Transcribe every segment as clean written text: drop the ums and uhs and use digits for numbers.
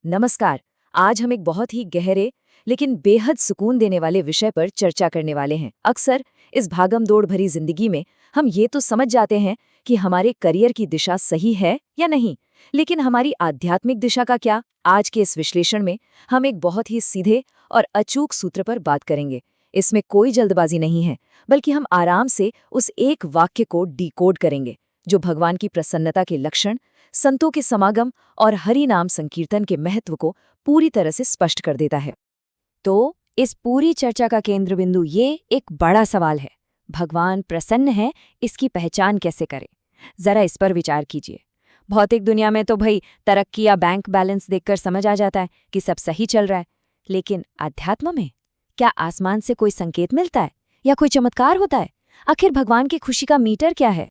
नमस्कार। आज हम एक बहुत ही गहरे लेकिन बेहद सुकून देने वाले विषय पर चर्चा करने वाले हैं। अक्सर इस भागम दौड़ भरी जिंदगी में हम ये तो समझ जाते हैं कि हमारे करियर की दिशा सही है या नहीं, लेकिन हमारी आध्यात्मिक दिशा का क्या? आज के इस विश्लेषण में हम एक बहुत ही सीधे और अचूक सूत्र पर बात करेंगे। इसमें कोई जल्दबाजी नहीं है, बल्कि हम आराम से उस एक वाक्य को डिकोड करेंगे जो भगवान की प्रसन्नता के लक्षण, संतों के समागम और हरि नाम संकीर्तन के महत्व को पूरी तरह से स्पष्ट कर देता है। तो इस पूरी चर्चा का केंद्र बिंदु ये एक बड़ा सवाल है, भगवान प्रसन्न है, इसकी पहचान कैसे करें? जरा इस पर विचार कीजिए। भौतिक दुनिया में तो भाई तरक्की या बैंक बैलेंस देखकर समझ आ जाता है कि सब सही चल रहा है, लेकिन अध्यात्म में क्या आसमान से कोई संकेत मिलता है या कोई चमत्कार होता है? आखिर भगवान की खुशी का मीटर क्या है?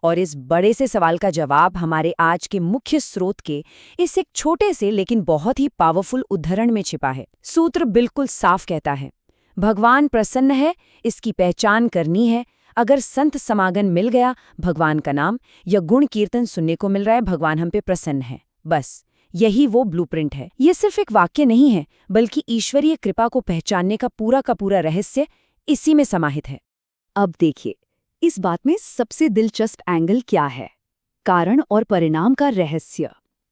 और इस बड़े से सवाल का जवाब हमारे आज के मुख्य स्रोत के इस एक छोटे से लेकिन बहुत ही पावरफुल उद्धरण में छिपा है। सूत्र बिल्कुल साफ कहता है, भगवान प्रसन्न है, इसकी पहचान करनी है। अगर संत समागम मिल गया, भगवान का नाम या गुण कीर्तन सुनने को मिल रहा है, भगवान हम पे प्रसन्न है। बस यही वो ब्लूप्रिंट है। ये सिर्फ एक वाक्य नहीं है, बल्कि ईश्वरीय कृपा को पहचानने का पूरा रहस्य इसी में समाहित है। अब देखिए, इस बात में सबसे दिलचस्प एंगल क्या है? कारण और परिणाम का रहस्य।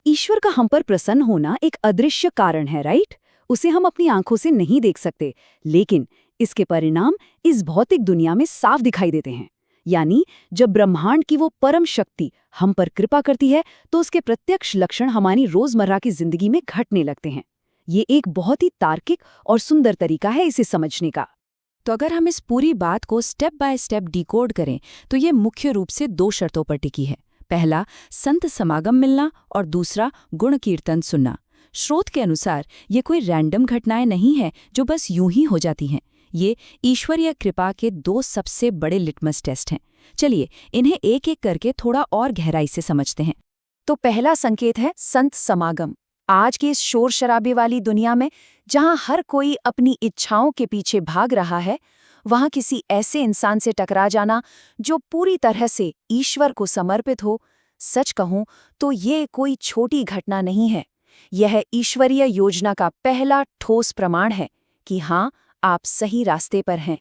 ईश्वर का हम पर प्रसन्न होना एक अदृश्य कारण है, राइट? उसे हम अपनी आंखों से नहीं देख सकते, लेकिन इसके परिणाम इस भौतिक दुनिया में साफ दिखाई देते हैं। यानी जब ब्रह्मांड की वो परम शक्ति हम पर कृपा करती है, तो उसके प्रत्यक्ष लक्षण हमारी रोजमर्रा की जिंदगी में घटने लगते हैं। ये एक बहुत ही तार्किक और सुंदर तरीका है इसे समझने का। तो अगर हम इस पूरी बात को स्टेप बाय स्टेप डिकोड करें, तो ये मुख्य रूप से दो शर्तों पर टिकी है। पहला, संत समागम मिलना, और दूसरा, गुण कीर्तन सुनना। स्रोत के अनुसार ये कोई रैंडम घटनाएं नहीं है जो बस यूं ही हो जाती हैं। ये ईश्वरीय कृपा के दो सबसे बड़े लिटमस टेस्ट हैं। चलिए इन्हें एक एक करके थोड़ा और गहराई से समझते हैं। तो पहला संकेत है संत समागम। आज की इस शोर शराबे वाली दुनिया में, जहां हर कोई अपनी इच्छाओं के पीछे भाग रहा है, वहां किसी ऐसे इंसान से टकरा जाना जो पूरी तरह से ईश्वर को समर्पित हो, सच कहूं तो ये कोई छोटी घटना नहीं है। यह ईश्वरीय योजना का पहला ठोस प्रमाण है कि हाँ, आप सही रास्ते पर हैं।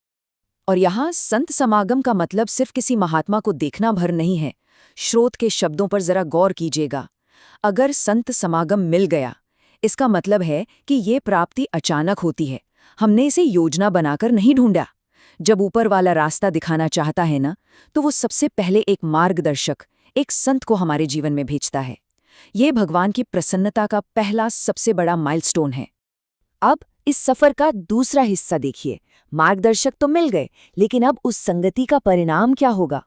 और यहाँ संत समागम का मतलब सिर्फ किसी महात्मा को देखना भर नहीं है। स्रोत के शब्दों पर जरा गौर कीजिएगा। अगर संत समागम मिल गया, इसका मतलब है कि ये प्राप्ति अचानक होती है। हमने इसे योजना बनाकर नहीं ढूंढा। जब ऊपर वाला रास्ता दिखाना चाहता है ना, तो वो सबसे पहले एक मार्गदर्शक, एक संत को हमारे जीवन में भेजता है। ये भगवान की प्रसन्नता का पहला सबसे बड़ा माइलस्टोन है। अब इस सफर का दूसरा हिस्सा देखिए। मार्गदर्शक तो मिल गए, लेकिन अब उस संगति का परिणाम क्या होगा?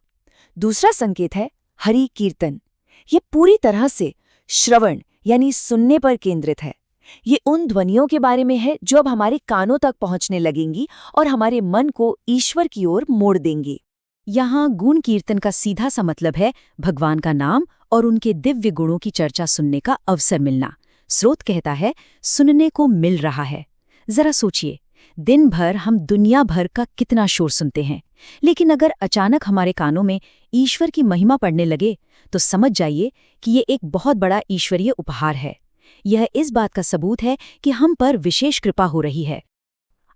दूसरा संकेत है हरि कीर्तन। ये पूरी तरह से श्रवण यानी सुनने पर केंद्रित है। ये उन ध्वनियों के बारे में है जो अब हमारे कानों तक पहुंचने लगेंगी और हमारे मन को ईश्वर की ओर मोड़ देंगी। यहाँ गुण कीर्तन का सीधा सा मतलब है भगवान का नाम और उनके दिव्य गुणों की चर्चा सुनने का अवसर मिलना। स्रोत कहता है सुनने को मिल रहा है। जरा सोचिए, दिन भर हम दुनिया भर का कितना शोर सुनते हैं, लेकिन अगर अचानक हमारे कानों में ईश्वर की महिमा पड़ने लगे, तो समझ जाइए कि ये एक बहुत बड़ा ईश्वरीय उपहार है। यह इस बात का सबूत है कि हम पर विशेष कृपा हो रही है।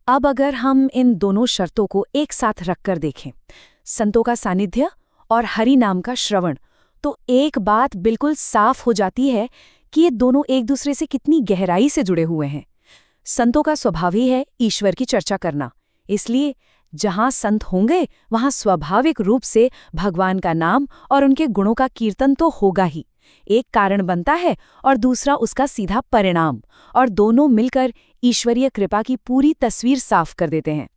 अब अगर हम इन दोनों शर्तों को एक साथ रखकर देखें, संतों का सानिध्य और हरि नाम का श्रवण, तो एक बात बिल्कुल साफ हो जाती है कि ये दोनों एक दूसरे से कितनी गहराई से जुड़े हुए हैं। संतों का स्वभाव ही है ईश्वर की चर्चा करना, इसलिए जहां संत होंगे वहां स्वाभाविक रूप से भगवान का नाम और उनके गुणों का कीर्तन तो होगा ही। एक कारण बनता है और दूसरा उसका सीधा परिणाम, और दोनों मिलकर ईश्वरीय कृपा की पूरी तस्वीर साफ कर देते हैं।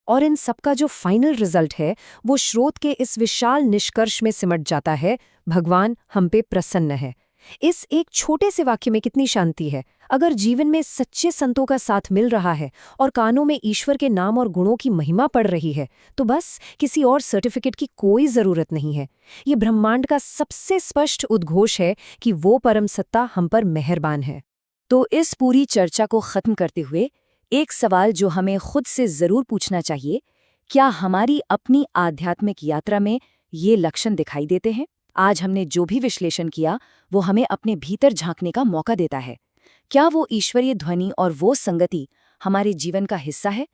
और इन सबका जो फाइनल रिजल्ट है, वो स्रोत के इस विशाल निष्कर्ष में सिमट जाता है, भगवान हम पे प्रसन्न है। इस एक छोटे से वाक्य में कितनी शांति है। अगर जीवन में सच्चे संतों का साथ मिल रहा है और कानों में ईश्वर के नाम और गुणों की महिमा पड़ रही है, तो बस किसी और सर्टिफिकेट की कोई जरूरत नहीं है। ये ब्रह्मांड का सबसे स्पष्ट उद्घोष है कि वो परम सत्ता हम पर मेहरबान है। तो इस पूरी चर्चा को खत्म करते हुए एक सवाल जो हमें खुद से जरूर पूछना चाहिए, क्या हमारी अपनी आध्यात्मिक यात्रा में ये लक्षण दिखाई देते हैं? आज हमने जो भी विश्लेषण किया, वो हमें अपने भीतर झांकने का मौका देता है। क्या वो ईश्वरीय ध्वनि और वो संगति हमारे जीवन का हिस्सा है?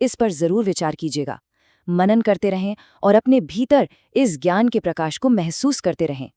इस पर जरूर विचार कीजिएगा। मनन करते रहें और अपने भीतर इस ज्ञान के प्रकाश को महसूस करते रहें।